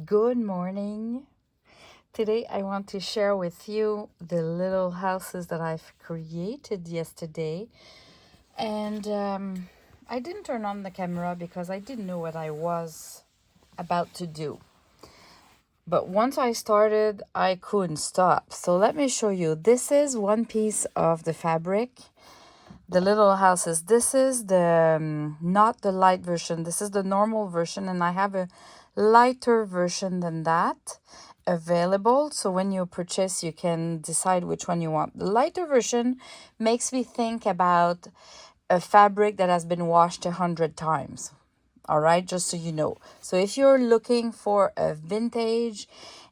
Good morning. Today I want to share with you the little houses that I've created yesterday. And I didn't turn on the camera because I didn't know what I was about to do. But once I started, I couldn't stop. So let me show you. This is one piece of the fabric. The little houses. This is the not the light version. This is the normal version, and I have a lighter version than that available. So when you purchase, you can decide which one you want. The lighter version makes me think about a fabric that has been washed 100 times. All right, just so you know. So if you're looking for a vintage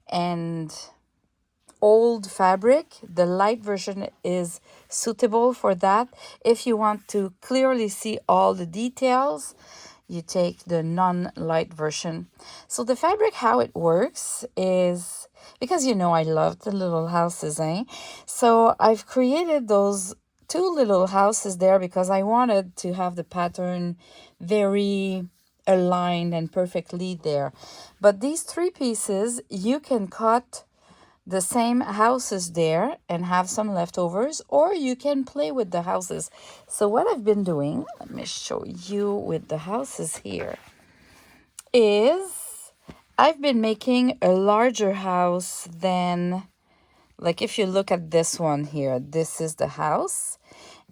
and old fabric, the light version is suitable for that. If you want to clearly see all the details, you take the non-light version. So the fabric, how it works is, because I love the little houses, So I've created those two little houses there because I wanted to have the pattern very aligned and perfectly there. But these three pieces, you can cut the same houses there and have some leftovers, or you can play with the houses. So what I've been doing, let me show you with the houses here, is I've been making a larger house than, like if you look at this one here, this is the house.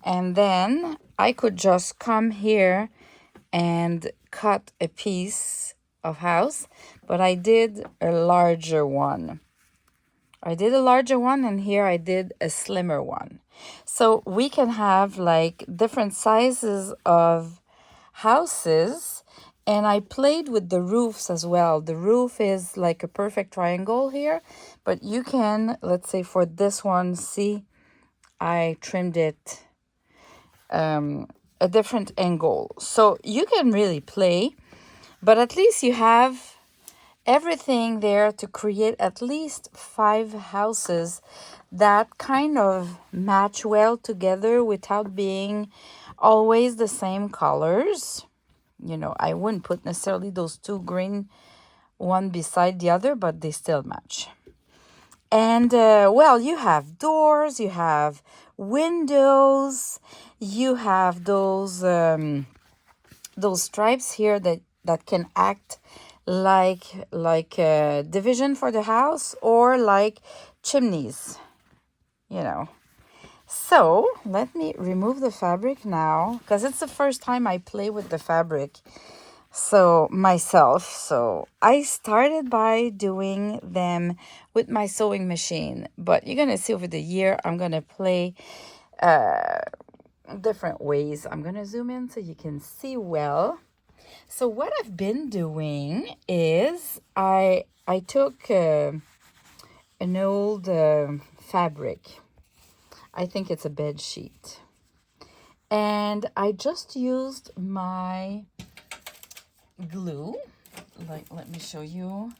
And then I could just come here and cut a piece of house, but I did a larger one. And here I did a slimmer one. So we can have like different sizes of houses, and I played with the roofs as well. The roof is like a perfect triangle here, but you can, let's say for this one, see, I trimmed it a different angle. So you can really play, but at least you have everything there to create at least 5 houses that kind of match well together without being always the same colors. I wouldn't put necessarily those two green one beside the other, but they still match. And you have doors, you have windows, you have those stripes here that can act like a division for the house, or like chimneys. So let me remove the fabric now, because it's the first time I play with the fabric myself. So I started by doing them with my sewing machine, but you're gonna see over the year I'm gonna play different ways. I'm gonna zoom in so you can see well. So what I've been doing is I took an old fabric. I think it's a bed sheet. And I just used my glue. Let me show you.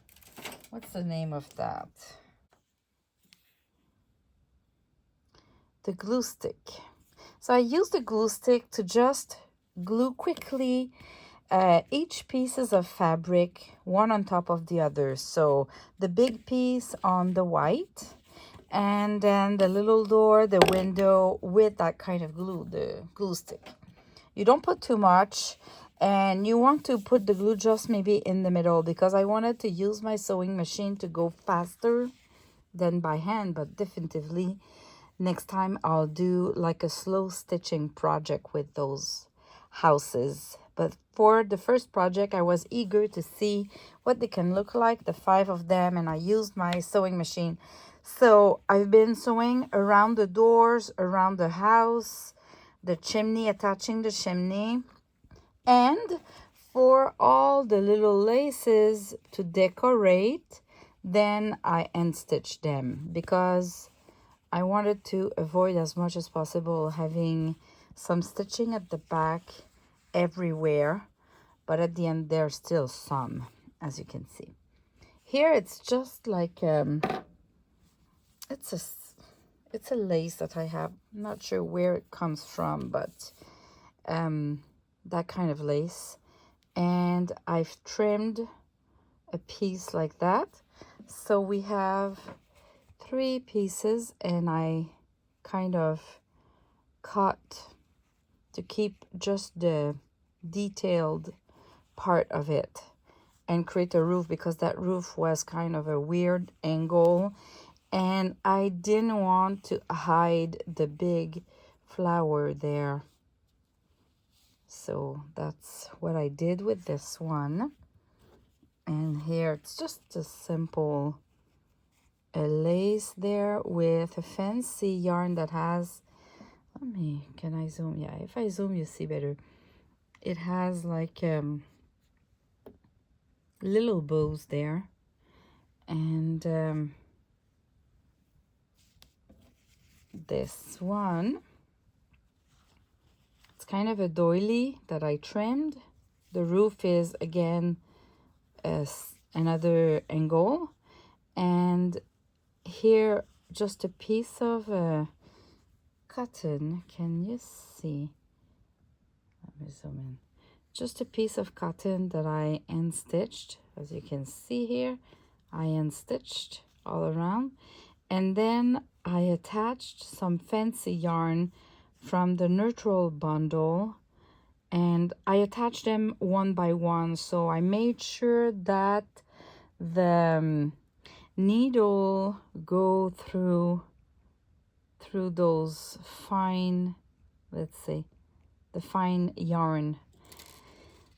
What's the name of that? The glue stick. So I used the glue stick to just glue quickly each pieces of fabric, one on top of the other. So the big piece on the white, and then the little door, the window, with that kind of glue, the glue stick. You don't put too much, and you want to put the glue just maybe in the middle, because I wanted to use my sewing machine to go faster than by hand. But definitively next time I'll do like a slow stitching project with those houses. But for the first project, I was eager to see what they can look like, the 5 of them, and I used my sewing machine. So I've been sewing around the doors, around the house, the chimney, attaching the chimney, and for all the little laces to decorate, then I end stitch them, because I wanted to avoid as much as possible having some stitching at the back everywhere, but at the end there's still some, as you can see. Here it's just like it's a lace that I have. I'm not sure where it comes from, but that kind of lace. And I've trimmed a piece like that. So we have 3 pieces, and I kind of cut to keep just the detailed part of it and create a roof, because that roof was kind of a weird angle, and I didn't want to hide the big flower there. So that's what I did with this one. And here it's just a simple lace there with a fancy yarn that has, can I zoom? Yeah, if I zoom you see better. It has like little bows there, and this one, it's kind of a doily that I trimmed. The roof is again another angle, and here just a piece of cotton. Can you see? Let me zoom in. Just a piece of cotton that I end stitched. As you can see here, I end stitched all around, and then I attached some fancy yarn from the neutral bundle, and I attached them one by one. So I made sure that the needle go through those fine, let's say, the fine yarn,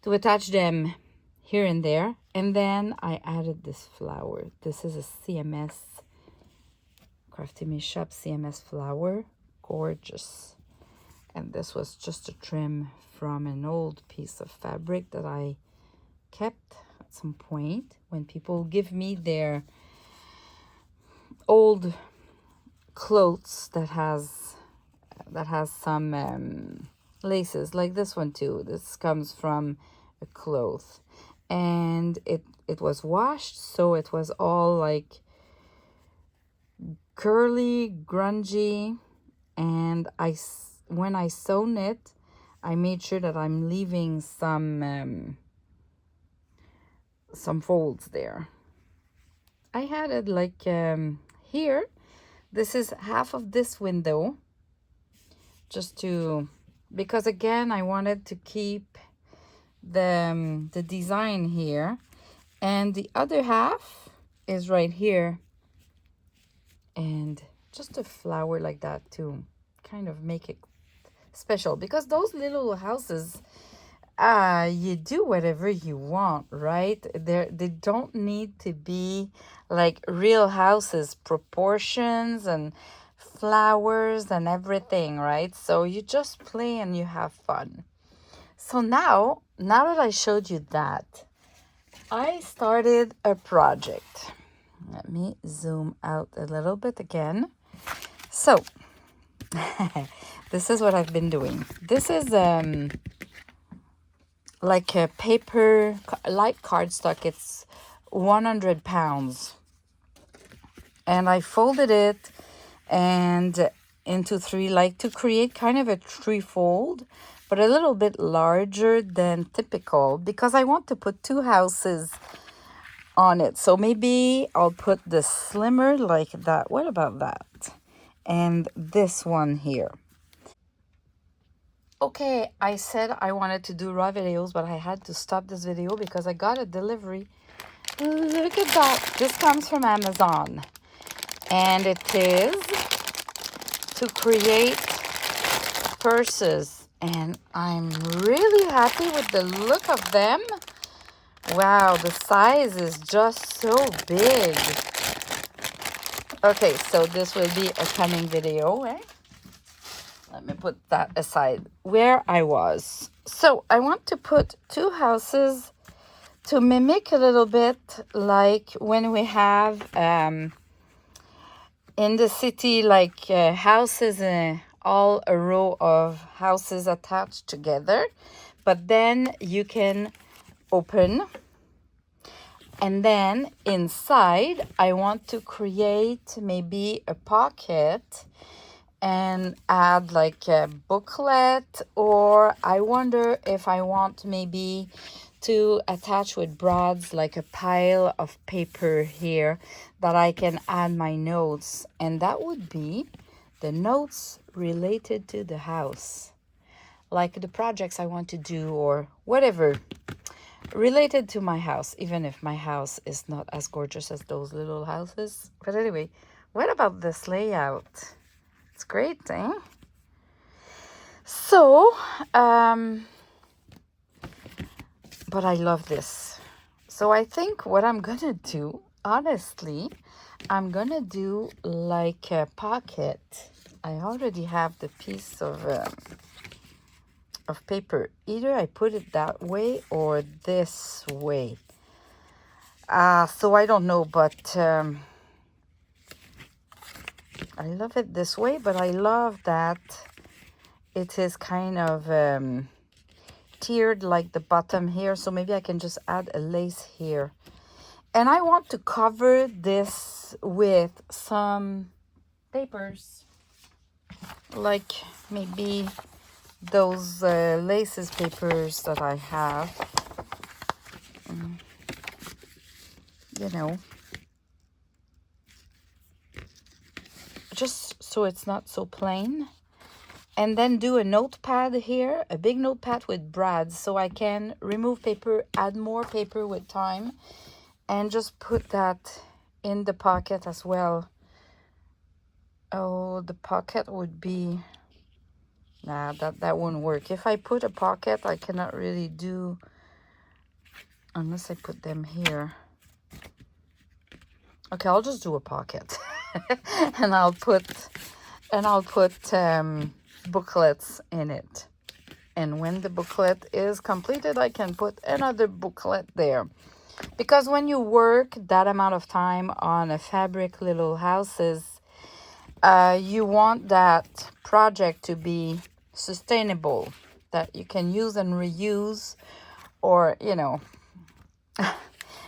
to attach them here and there. And then I added this flower. This is a CMS, Crafty Me Shop CMS flower. Gorgeous. And this was just a trim from an old piece of fabric that I kept at some point when people give me their old clothes that has some laces, like this one too. This comes from a cloth, and it was washed, so it was all like curly, grungy, and when I sewn it, I made sure that I'm leaving some folds there. I had it like here. This is half of this window, just to, because again I wanted to keep the design here, and the other half is right here, and just a flower like that to kind of make it special, because those little houses, you do whatever you want, right? They don't need to be like real houses, proportions and flowers and everything, right? So you just play and you have fun. So now that I showed you that, I started a project. Let me zoom out a little bit again. So this is what I've been doing. This is like a paper, like cardstock. It's 100 pounds. And I folded it and into 3, like to create kind of a trefold, but a little bit larger than typical, because I want to put 2 houses on it. So maybe I'll put the slimmer like that. What about that? And this one here. Okay, I said I wanted to do raw videos, but I had to stop this video because I got a delivery. Look at that. This comes from Amazon. And it is to create purses. And I'm really happy with the look of them. Wow, the size is just so big. Okay, so this will be a coming video, eh? Let me put that aside. Where I was. So I want to put 2 houses to mimic a little bit like when we have in the city, like houses, all a row of houses attached together. But then you can open. And then inside, I want to create maybe a pocket and add like a booklet, or I wonder if I want maybe to attach with brads like a pile of paper here that I can add my notes, and that would be the notes related to the house, like the projects I want to do or whatever related to my house, even if my house is not as gorgeous as those little houses. But anyway, what about this layout? It's great, eh? So, but I love this. So I think what I'm gonna do, honestly, I'm gonna do like a pocket. I already have the piece of paper. Either I put it that way or this way. So I don't know, but I love it this way, but I love that it is kind of tiered like the bottom here. So maybe I can just add a lace here. And I want to cover this with some papers, like maybe those laces papers that I have, you know, just so it's not so plain. And then do a notepad here, a big notepad with brads, so I can remove paper, add more paper with time, and just put that in the pocket as well. Oh, the pocket would be, nah, that won't work. If I put a pocket, I cannot really do, unless I put them here. Okay, I'll just do a pocket. and I'll put booklets in it. And when the booklet is completed, I can put another booklet there. Because when you work that amount of time on a fabric little houses, you want that project to be sustainable, that you can use and reuse, or, you know.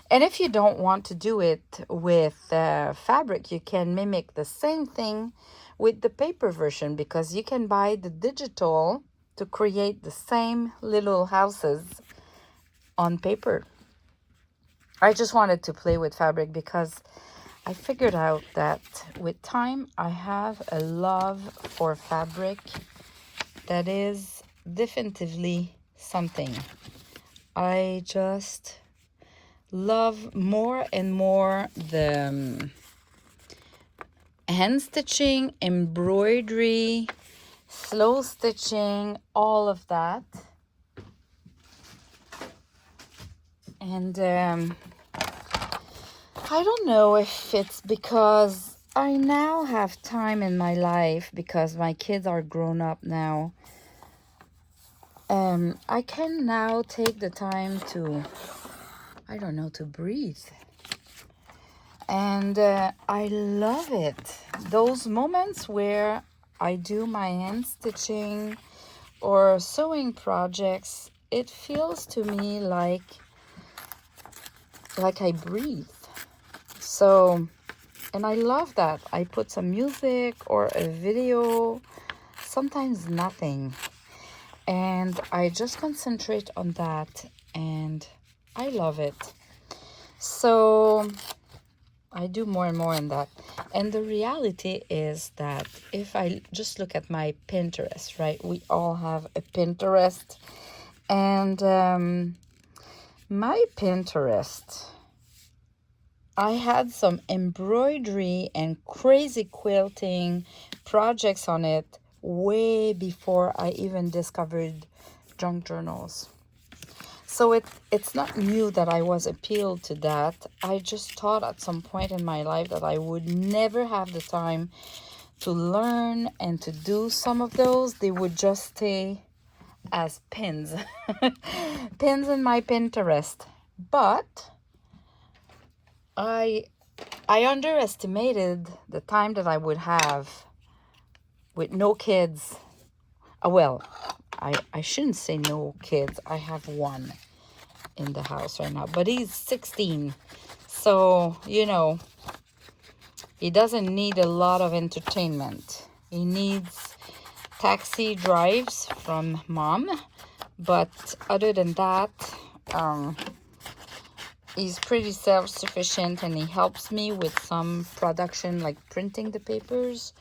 And if you don't want to do it with fabric, you can mimic the same thing with the paper version, because you can buy the digital to create the same little houses on paper. I just wanted to play with fabric because I figured out that with time I have a love for fabric that is definitively something. I just love more and more the hand stitching, embroidery, slow stitching, all of that. And I don't know if it's because I now have time in my life, because my kids are grown up now. I can now take the time to, I don't know, to breathe. And I love it. Those moments where I do my hand stitching or sewing projects, it feels to me like I breathe. So, and I love that. I put some music or a video, sometimes nothing. And I just concentrate on that, and I love it. So I do more and more in that. And the reality is that if I just look at my Pinterest, right? We all have a Pinterest. And my Pinterest, I had some embroidery and crazy quilting projects on it way before I even discovered junk journals. So it's not new that I was appealed to that. I just thought at some point in my life that I would never have the time to learn and to do some of those. They would just stay as pins. Pins in my Pinterest. But I underestimated the time that I would have with no kids. Well, I shouldn't say no kids. I have one in the house right now, but he's 16. So, you know, he doesn't need a lot of entertainment. He needs taxi drives from mom. But other than that, He's pretty self-sufficient, and he helps me with some production, like printing the papers.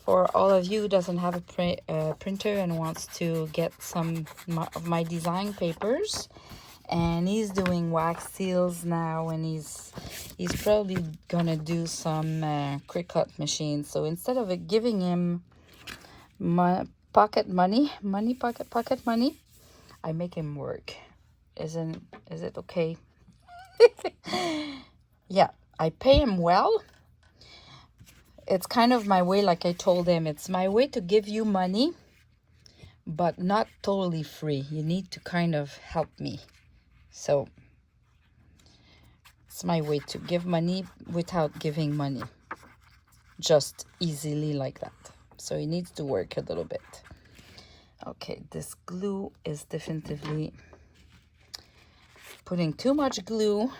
For all of you who doesn't have a printer and wants to get some of my design papers, and he's doing wax seals now, and he's probably gonna do some quick cut machines. So instead of giving him my pocket money, pocket money, I make him work. Is it okay? Yeah, I pay him well. It's kind of my way, like I told him, it's my way to give you money, but not totally free. You need to kind of help me. So it's my way to give money without giving money, just easily like that. So he needs to work a little bit. Okay, this glue is definitively putting too much glue.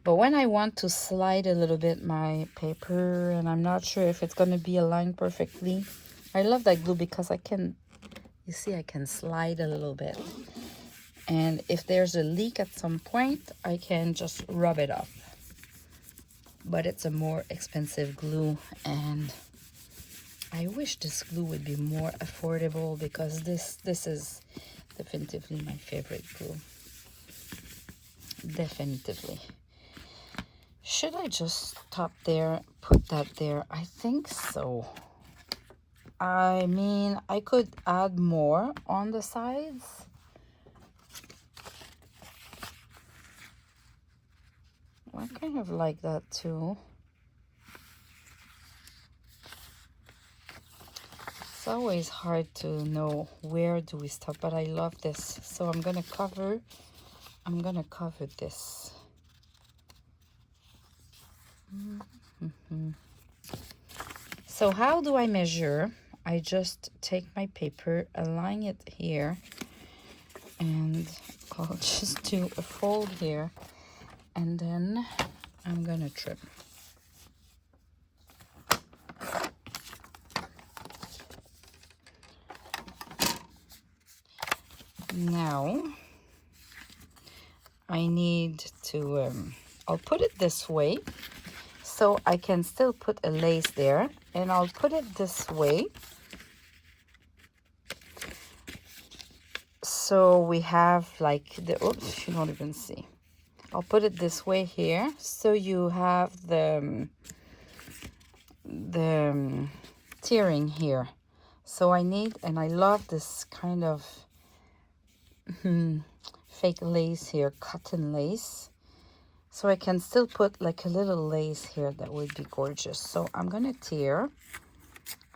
But when I want to slide a little bit my paper, and I'm not sure if it's going to be aligned perfectly, I love that glue because I can, you see, I can slide a little bit. And if there's a leak at some point, I can just rub it off. But it's a more expensive glue, and I wish this glue would be more affordable, because this is definitively my favorite glue. Definitively. Should I just stop there, put that there? I think so. I mean, I could add more on the sides. I kind of like that too. It's always hard to know where do we stop, but I love this. So I'm gonna cover this. So how do I measure? I just take my paper, align it here, and I'll just do a fold here, and then I'm gonna trim. Now I need to, I'll put it this way, so I can still put a lace there, and I'll put it this way. So we have like the, oops, you don't even see. I'll put it this way here, so you have the tearing here. So I need, and I love this kind of fake lace here, cotton lace. So I can still put like a little lace here. That would be gorgeous. So I'm gonna tear.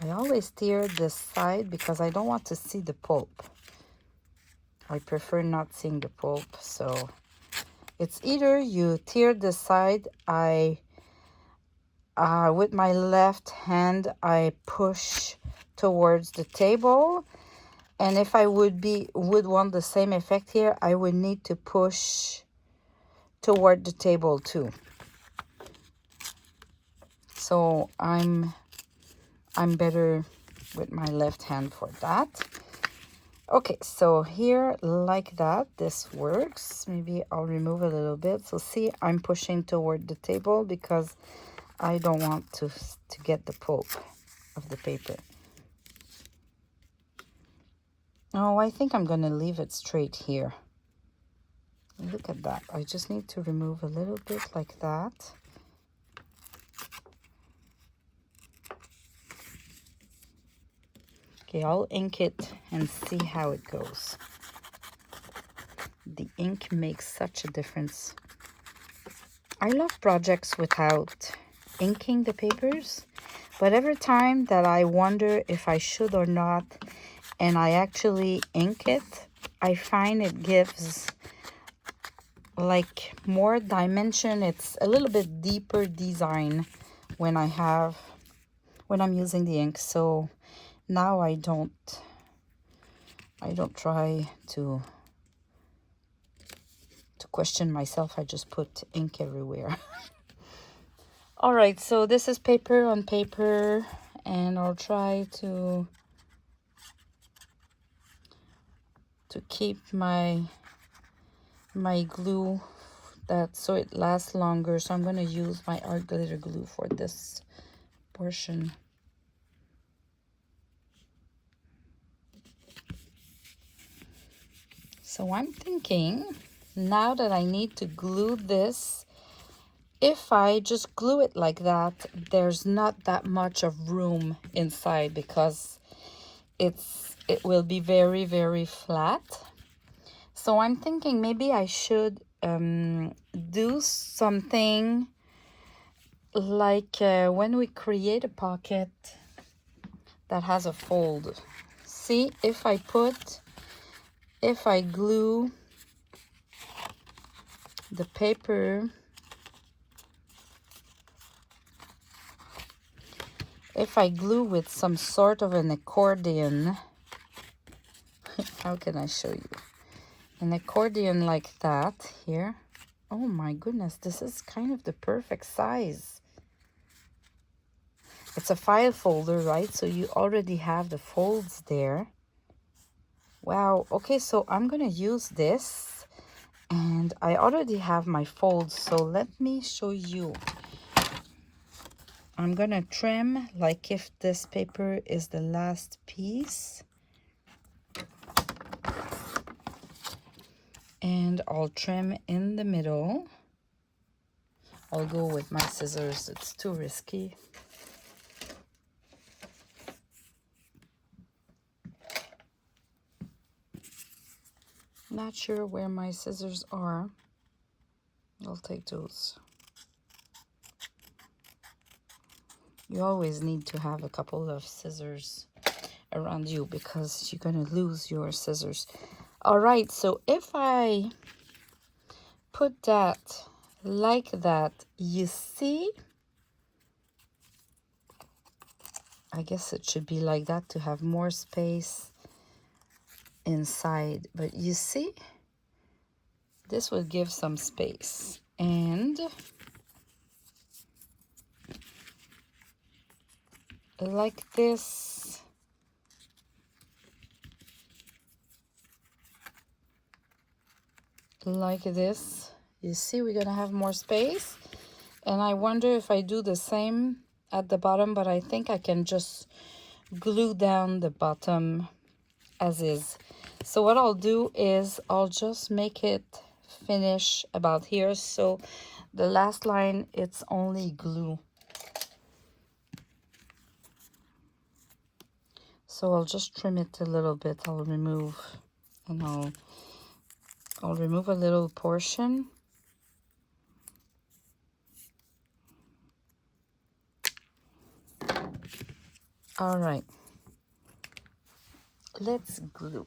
I always tear this side because I don't want to see the pulp. I prefer not seeing the pulp. So it's either you tear this side, with my left hand, I push towards the table. And if I would want the same effect here, I would need to push toward the table too. So I'm better with my left hand for that. Okay, so here, like that, this works. Maybe I'll remove a little bit. So see, I'm pushing toward the table because I don't want to get the pulp of the paper. Oh, I think I'm gonna leave it straight here. Look at that. I just need to remove a little bit like that. Okay, I'll ink it and see how it goes. The ink makes such a difference. I love projects without inking the papers, but every time that I wonder if I should or not, and I actually ink it, I find it gives like more dimension. It's a little bit deeper design when I'm using the ink. So now I don't try to question myself. I just put ink everywhere. All right, so this is paper on paper, and I'll try to keep my my glue that so it lasts longer. So I'm going to use my art glitter glue for this portion. So I'm thinking, now that I need to glue this, if I just glue it like that, there's not that much of room inside because it will be very, very flat. So I'm thinking maybe I should do something like when we create a pocket that has a fold. See, if I glue the paper, if I glue with some sort of an accordion, how can I show you? An accordion like that here. Oh my goodness, this is kind of the perfect size. It's a file folder, right? So you already have the folds there. Wow, okay, so I'm gonna use this and I already have my folds, so let me show you. I'm gonna trim like if this paper is the last piece. And I'll trim in the middle. I'll go with my scissors, it's too risky. Not sure where my scissors are. I'll take those. You always need to have a couple of scissors around you because you're gonna lose your scissors. All right, so if I put that like that, you see, I guess it should be like that to have more space inside, but you see, this will give some space. And like this, like this, you see, we're gonna have more space. And I wonder if I do the same at the bottom, but I think I can just glue down the bottom as is. So what I'll do is I'll just make it finish about here, so the last line, it's only glue. So I'll just trim it a little bit. I'll remove, and I'll remove a little portion. All right, let's glue.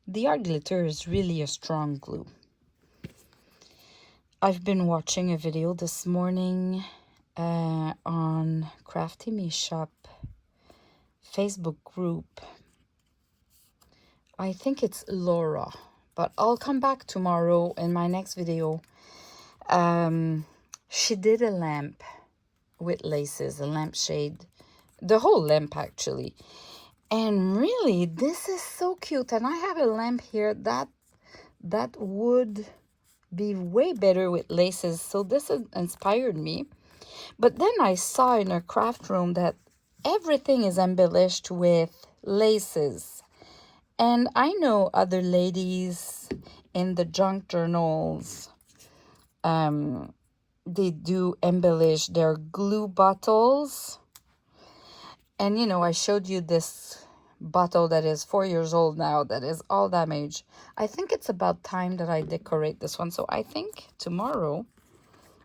The art glitter is really a strong glue. I've been watching a video this morning on Crafty Me Shop Facebook group. I think it's Laura, but I'll come back tomorrow in my next video. She did a lamp with laces, a lampshade, the whole lamp actually. And really, this is so cute. And I have a lamp here that would be way better with laces. So this inspired me. But then I saw in her craft room that everything is embellished with laces. And I know other ladies in the junk journals, they do embellish their glue bottles. And you know, I showed you this bottle that is 4 years old now, that is all damaged. I think it's about time that I decorate this one. So I think tomorrow,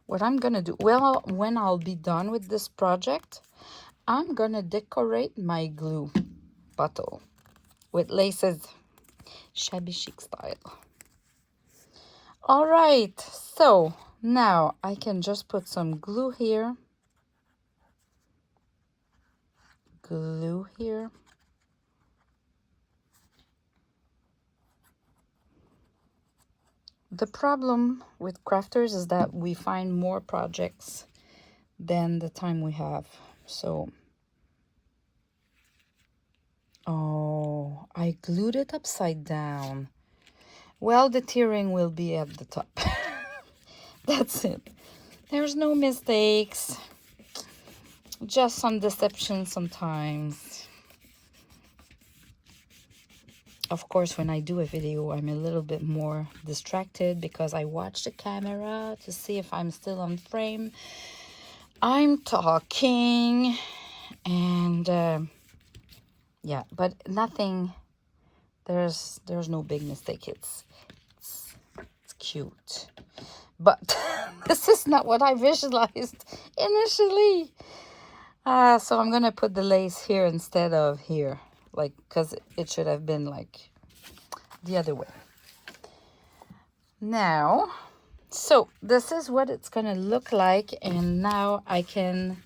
what I'm gonna do, well, when I'll be done with this project, I'm gonna decorate my glue bottle with laces, shabby chic style. All right, so now I can just put some glue here, glue here. The problem with crafters is that we find more projects than the time we have. So Oh, I glued it upside down. Well, the tearing will be at the top. That's it. There's no mistakes. Just some deception sometimes. Of course, when I do a video, I'm a little bit more distracted because I watch the camera to see if I'm still on frame. I'm talking and yeah, but nothing. There's no big mistake. It's cute, but this is not what I visualized initially. So I'm gonna put the lace here instead of here, like, because it should have been like the other way. Now, so this is what it's gonna look like, and now I can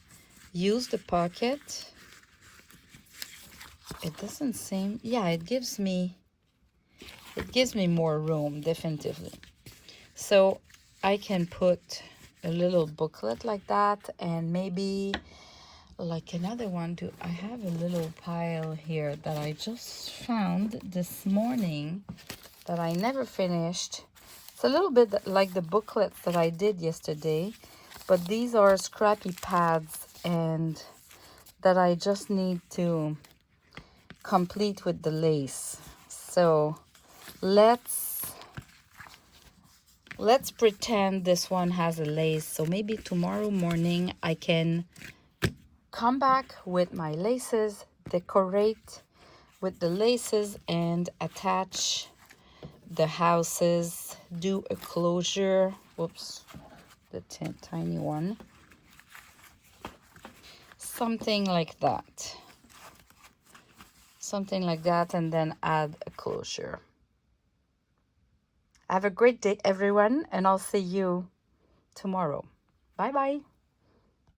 use the pocket. It doesn't seem, yeah, it gives me more room, definitively. So I can put a little booklet like that, and maybe like another one too. I have a little pile here that I just found this morning that I never finished. It's a little bit like the booklets that I did yesterday, but these are scrappy pads and that I just need to complete with the lace. So let's pretend this one has a lace. So maybe tomorrow morning I can come back with my laces, decorate with the laces, and attach the houses, do a closure. Whoops, the tiny one. Something like that. Something like that, and then add a closure. Have a great day, everyone, and I'll see you tomorrow. Bye-bye.